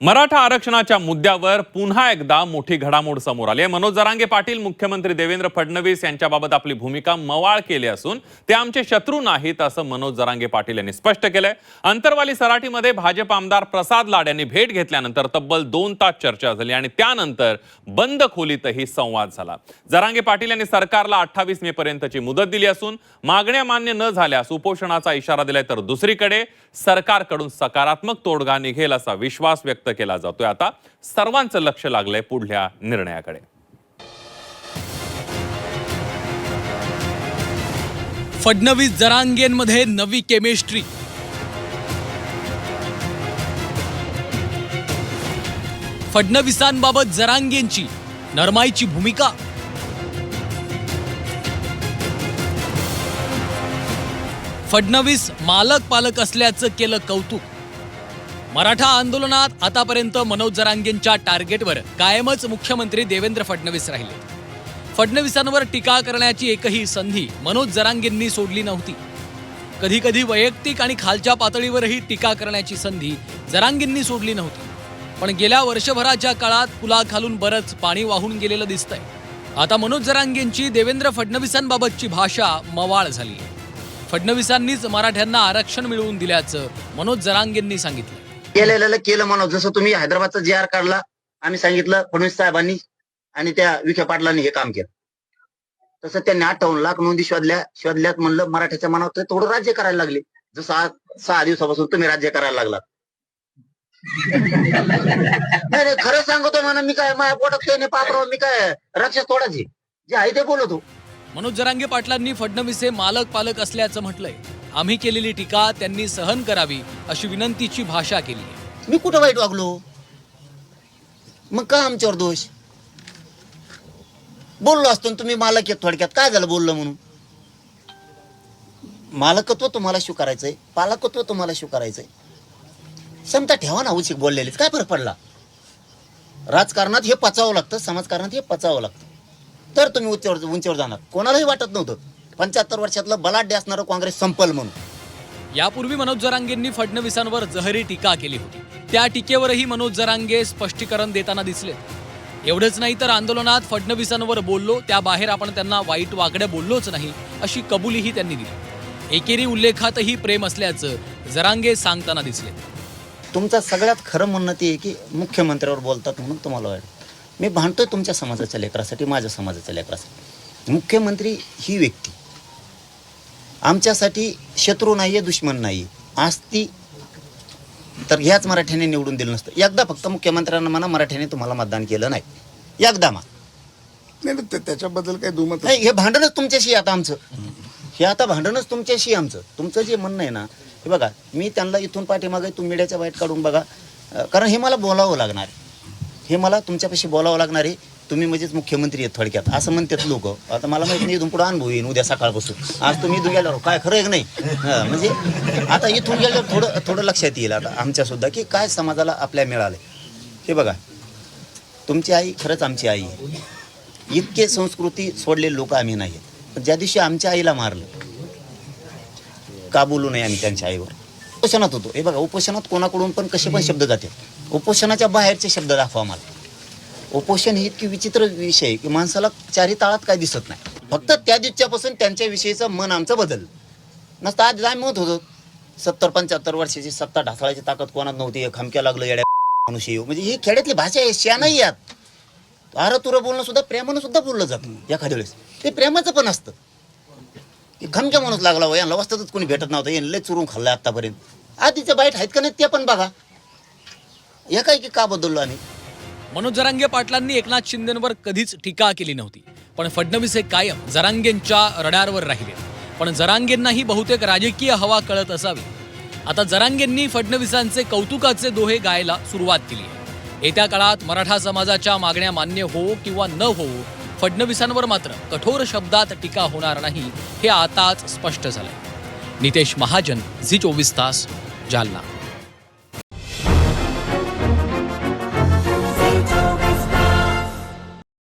मराठा आरक्षणाच्या मुद्द्यावर पुन्हा एकदा मोठी घडामोड समोर आली आहे। मनोज जरांगे पाटील मुख्यमंत्री देवेंद्र फडणवीस यांच्याबाबत आपली भूमिका मवाळ केली असून ते आमचे शत्रू नाहीत असं मनोज जरांगे पाटील यांनी स्पष्ट केलंय। अंतरवाली सराटीमध्ये भाजप आमदार प्रसाद लाड यांनी भेट घेतल्यानंतर तब्बल 2 तास चर्चा झाली आणि त्यानंतर बंद खोलीतही संवाद झाला। जरांगे पाटील यांनी सरकारला 28 मे पर्यंतची मुदत दिली असून मागण्या मान्य न झाल्यास उपोषणाचा इशारा दिलाय, तर दुसरीकडे सरकारकडून सकारात्मक तोडगा निघेल असा विश्वास व्यक्त केला जातोय। आता सर्वांचं लक्ष लागलंय पुढल्या निर्णयाकडे। फडणवीस जरांगेंमध्ये नवी केमिस्ट्री। फडणवीसांबाबत जरांगेंची नरमाईची भूमिका। फडणवीस मालक पालक असल्याचं केलं कौतुक। मराठा आंदोलनात आतापर्यंत मनोज जरांगेंच्या टार्गेटवर कायमच मुख्यमंत्री देवेंद्र फडणवीस राहिले। फडणवीसांवर टीका करण्याची एकही संधी मनोज जरांगेंनी सोडली नव्हती। कधी कधी वैयक्तिक आणि खालच्या पातळीवरही टीका करण्याची संधी जरांगेंनी सोडली नव्हती। पण गेल्या वर्षभराच्या काळात पुलाखालून बरंच पाणी वाहून गेलेलं दिसतंय। आता मनोज जरांगेंची देवेंद्र फडणवीसांबाबतची भाषा मवाळ झाली आहे। फडणवीसांनीच मराठ्यांना आरक्षण मिळवून दिल्याचं मनोज जरांगेंनी सांगितलं। केलं म्हणून जसं तुम्ही हैदराबादचा JR काढला, आम्ही सांगितलं फडणवीस साहेबांनी आणि त्या विखे पाटलांनी हे काम केलं, तसं त्यांनी 58 लाख नोंदी शोधल्यात म्हणलं मराठ्याच्या मनावर थोडं राज्य करायला लागले। जसं आज 6 दिवसापासून तुम्ही राज्य करायला लागलात। नाही खरं सांगतो म्हणा, मी काय माझ्या पोटात पापराव, मी काय राक्षस तोडायचे, जे आहे ते बोलतो। मनोज जरांगे पाटलांनी फडणवीस हे मालक पालक असल्याचं म्हटलंय। आम्ही केलेली टीका त्यांनी सहन करावी अशी विनंतीची भाषा केली आहे। मी कुठं वाईट वागलो? मग का आमच्यावर दोष? बोललो असतो तुम्ही मालक आहेत, थोडक्यात काय झालं बोललो म्हणून? मालकत्व तुम्हाला स्वीकारायचंय, पालकत्व तुम्हाला स्वीकारायचंय, समता ठेवा ना। उचित बोललेलीच काय फरक पडला? राजकारणात हे पचावं लागतं, समाजकारणात हे पचावं लागतं, तर तुम्ही उंचीवर जाणार। कोणालाही वाटत नव्हतं 75 वर्षातलं बलाढ्य असणारं काँग्रेस संपल म्हणून। यापूर्वी मनोज जरांगेंनी फडणवीसांवर जहरी टीका केली होती। त्या टीकेवरही मनोज जरांगे स्पष्टीकरण देताना दिसले। एवढंच नाही तर आंदोलनात फडणवीसांवर बोललो, त्याबाहेर आपण त्यांना वाईट वागड्या बोललोच नाही अशी कबुलीही त्यांनी दिली। एकेरी उल्लेखातही प्रेम असल्याचं जरांगे सांगताना दिसले। तुमचं सगळ्यात खरं म्हणणं ते आहे की मुख्यमंत्र्यावर बोलतात म्हणून तुम्हाला वाईट। मी भांडतोय तुमच्या समाजाच्या लेकरासाठी, माझ्या समाजाच्या लेकरासाठी। मुख्यमंत्री ही व्यक्ती आमच्यासाठी शत्रू नाहीये, दुश्मन नाही असती तर ह्याच मराठ्याने निवडून दिलं नसतं। एकदा फक्त मुख्यमंत्र्यांना म्हणा मराठ्याने तुम्हाला मतदान केलं नाही, एकदा नाही त्याच्याबद्दल काही दुमत नाही। हे भांडणच तुमच्याशी आता आमचं, हे आता भांडणच तुमच्याशी आमचं। तुमचं जे म्हणणं आहे ना, हे बघा मी त्यांना इथून पाठीमागे तुम्ही मीडियाच्या वाईट काढून बघा, कारण हे मला बोलावं लागणार आहे, हे मला तुमच्यापाशी बोलावं लागणार आहे। तुम्ही म्हणजेच मुख्यमंत्री आहेत थोडक्यात असं म्हणतात लोक। आता मला माहिती नाही इथून पुढे अनुभव येईन उद्या सकाळपासून। आज तुम्ही इथून गेल्यावर काय खरं आहे की नाही, म्हणजे आता इथून गेल्यावर थोडं लक्षात येईल आता आमच्या सुद्धा की काय समाजाला आपल्या मिळालंय। हे बघा तुमची आई खरंच आमची आई आहे, इतके संस्कृती सोडलेले लोक आम्ही नाही। पण ज्या दिवशी आमच्या आईला मारलं, का बोलू नये आम्ही त्यांच्या आईवर? उपोषणात होतो, हे बघा उपोषणात कोणाकडून पण कसे पण शब्द जाते, उपोषणाच्या बाहेरचे शब्द दाखवा मला। उपोषण ही इतकी विचित्र विषय आहे की माणसाला चारी ताळात काय दिसत नाही। फक्त त्या दिवसापासून त्यांच्याविषयीचं मन आमचं बदललं नसतं। आज आम्ही म्हणत होतो 70-75 वर्षाची सत्ता ढासळायची ताकद कोणात नव्हती, खमक्या लागलं येड्या मनुष्य येऊ, म्हणजे ही खेड्यातली भाषा आहे, शिया नाही यात। तुरं बोलणं सुद्धा प्रेमानं सुद्धा बोललं जातं एखाद्या वेळेस, ते प्रेमाचं पण असतं की खमक्या माणूस लागला हो, यांना वस्तातच कोणी भेटत नव्हतं, यांना लय चुरून खाल्लं आतापर्यंत। आधीचं बाईट आहेत का नाही ते पण बघा, एकाएकी का बदललो आम्ही? मनोज जरांगे पाटलांनी एकनाथ शिंदेंवर कधीच टीका केली नव्हती, पण फडणवीस हे कायम जरांगेंच्या रडारवर राहिले। पण जरांगेंनाही बहुतेक राजकीय हवा कळत असावी। आता जरांगेंनी फडणवीसांचे कौतुकाचे दोहे गायला सुरुवात केली आहे। येत्या काळात मराठा समाजाच्या मागण्या मान्य होवो किंवा न होवो, फडणवीसांवर मात्र कठोर शब्दात टीका होणार नाही हे आताच स्पष्ट झालंय। नितेश महाजन, झी 24 तास, जालना।